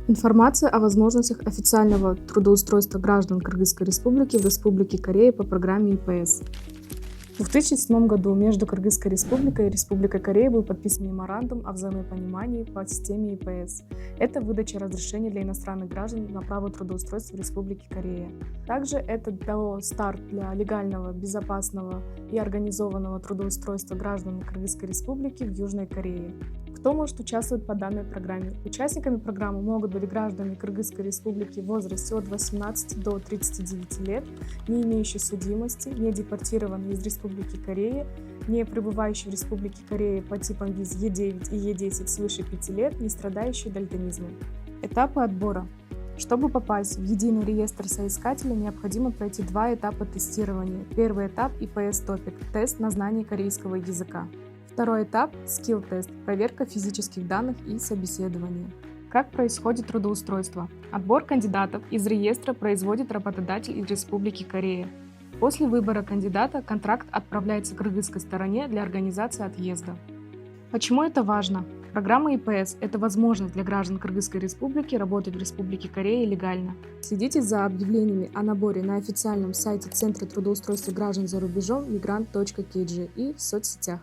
Информация о возможностях официального трудоустройства граждан Кыргызской Республики в Республике Корея по программе ИПС. В 2007 году между Кыргызской Республикой и Республикой Корея был подписан меморандум о взаимопонимании по системе ИПС. Это выдача разрешений для иностранных граждан на право трудоустройства в Республике Корея. Также это дало старт для легального, безопасного и организованного трудоустройства граждан Кыргызской Республики в Южной Корее. Кто может участвовать по данной программе? Участниками программы могут быть граждане Кыргызской Республики в возрасте от 18 до 39 лет, не имеющие судимости, не депортированные из Республики Корея, не пребывающие в Республике Корея по типам виз Е9 и Е10 свыше 5 лет, не страдающие дальтонизмом. Этапы отбора. Чтобы попасть в единый реестр соискателя, необходимо пройти 2 этапа тестирования. Первый этап – ИПС Топик – тест на знание корейского языка. Второй этап – скилл-тест – проверка физических данных и собеседование. Как происходит трудоустройство? Отбор кандидатов из реестра производит работодатель из Республики Корея. После выбора кандидата контракт отправляется к кыргызской стороне для организации отъезда. Почему это важно? Программа ИПС – это возможность для граждан Кыргызской Республики работать в Республике Корея легально. Следите за объявлениями о наборе на официальном сайте Центра трудоустройства граждан за рубежом migrant.kg и в соцсетях.